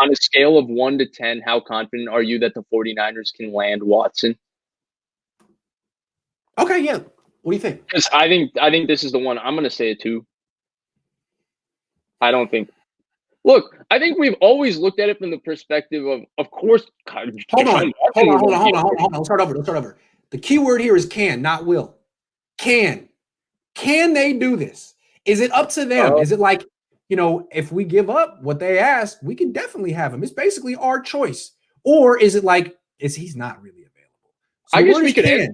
on a scale of 1 to 10, how confident are you that the 49ers can land Watson? Okay, yeah. What do you think? Because I think this is the one. I'm going to say a 2. I don't think. Look, I think we've always looked at it from the perspective of course. Hold on. Let's start over. The key word here is can, not will. Can they do this? Is it up to them? Is it like, if we give up what they asked, we can definitely have him. It's basically our choice. Or is it like, he's not really available? So I guess we could answer.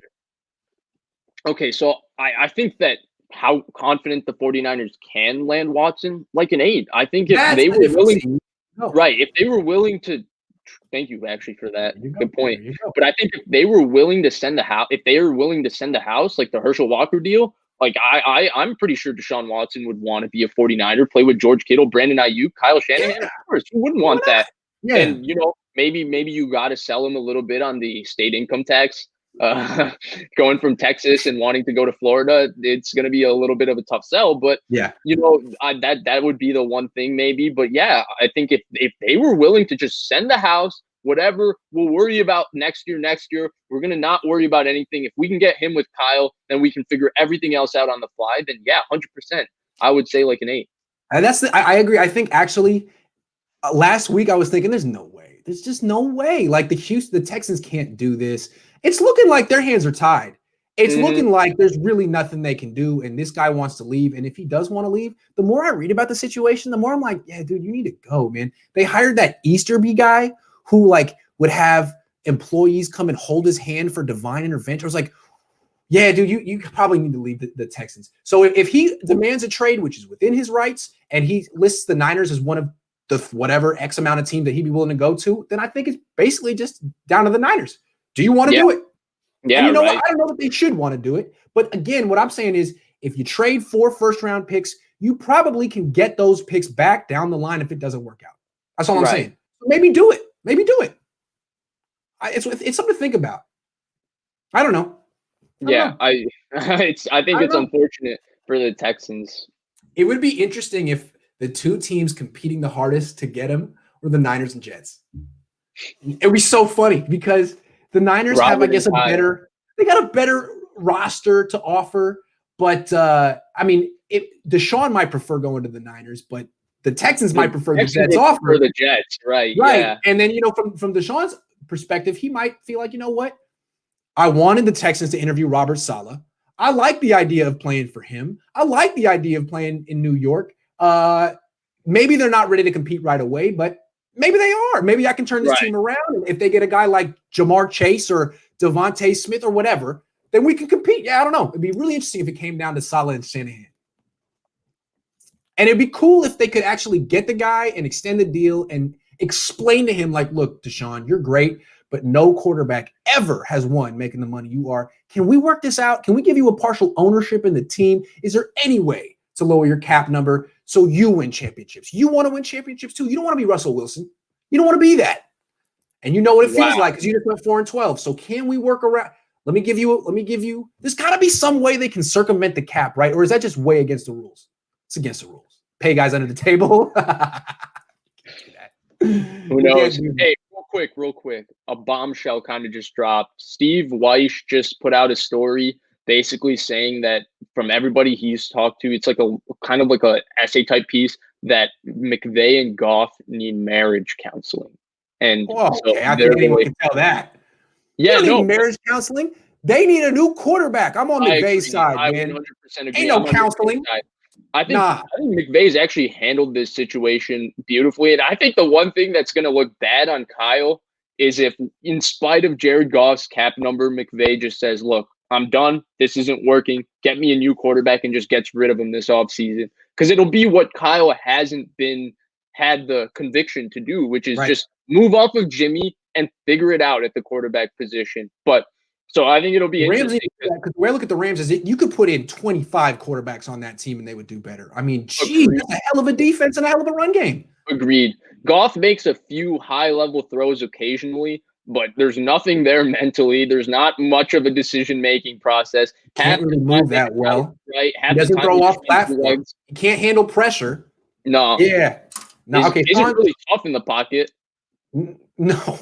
Okay, so I think that how confident the 49ers can land Watson, like an 8. I think if they were willing, if they were willing to, thank you actually for that. Good point. But I think if they were willing to send the house, like the Herschel Walker deal, like I'm pretty sure Deshaun Watson would want to be a 49er, play with George Kittle, Brandon Ayuk, Kyle Shanahan. Of course, who wouldn't want that? Yeah. And maybe you got to sell him a little bit on the state income tax. Going from Texas and wanting to go to Florida, it's going to be a little bit of a tough sell. But that would be the one thing maybe. But yeah, I think if they were willing to just send the house, whatever, we'll worry about next year. We're going to not worry about anything. If we can get him with Kyle, then we can figure everything else out on the fly. Then yeah, 100%. I would say like an 8. And I agree. I think actually last week I was thinking there's no way. There's just no way. Like the Texans can't do this. It's looking like their hands are tied. It's looking like there's really nothing they can do, and this guy wants to leave. And if he does want to leave, the more I read about the situation, the more I'm like, yeah, dude, you need to go, man. They hired that Easterby guy who would have employees come and hold his hand for divine intervention. I was like, yeah, dude, you probably need to leave the Texans. So if he demands a trade, which is within his rights, and he lists the Niners as one of the whatever X amount of team that he'd be willing to go to, then I think it's basically just down to the Niners. Do you want to do it? Yeah, and you know what? I don't know that they should want to do it. But again, what I'm saying is if you trade 4 first-round picks, you probably can get those picks back down the line if it doesn't work out. That's all I'm saying. So maybe do it. It's something to think about. I don't know. I think it's unfortunate for the Texans. It would be interesting if the two teams competing the hardest to get him were the Niners and Jets. It would be so funny because the Niners have, I guess, they got a better roster to offer. But, Deshaun might prefer going to the Niners, but the Texans might prefer the Jets offer. For the Jets, right. Yeah. And then, from Deshaun's perspective, he might feel like, you know what? I wanted the Texans to interview Robert Saleh. I like the idea of playing for him. I like the idea of playing in New York. Maybe they're not ready to compete right away, but maybe they are. Maybe I can turn this team around. And if they get a guy like Jamar Chase or Devontae Smith or whatever, then we can compete. Yeah, I don't know. It'd be really interesting if it came down to Saleh and Shanahan. And it'd be cool if they could actually get the guy and extend the deal and explain to him, like, look, Deshaun, you're great, but no quarterback ever has won making the money you are. Can we work this out? Can we give you a partial ownership in the team? Is there any way to lower your cap number so you win championships? You want to win championships too. You don't want to be Russell Wilson. You don't want to be that. And you know what it feels like because you just went 4-12. So can we work around? Let me give you, there's got to be some way they can circumvent the cap, right? Or is that just way against the rules? It's against the rules. Pay guys under the table. Who knows? Hey, real quick. A bombshell kind of just dropped. Steve Weish just put out a story basically saying that from everybody he's talked to, it's like a kind of like a essay type piece that McVay and Goff need marriage counseling. And I think anyone can tell that. Yeah, need marriage counseling. They need a new quarterback. I'm on McVay's side, man. 100% agree. Ain't no counseling. I think McVay's actually handled this situation beautifully. And I think the one thing that's going to look bad on Kyle is if, in spite of Jared Goff's cap number, McVay just says, look, I'm done. This isn't working. Get me a new quarterback and just gets rid of him this offseason. Because it'll be what Kyle hasn't had the conviction to do, which is just move off of Jimmy and figure it out at the quarterback position. But so I think it'll be interesting. Because the way I look at the Rams is you could put in 25 quarterbacks on that team and they would do better. I mean, geez, that's a hell of a defense and a hell of a run game. Agreed. Goff makes a few high-level throws occasionally, but there's nothing there mentally. There's not much of a decision-making process. Can't really move that well. Right? He doesn't throw off platform. He can't handle pressure. No. Yeah. No. Okay. Isn't really tough in the pocket. No,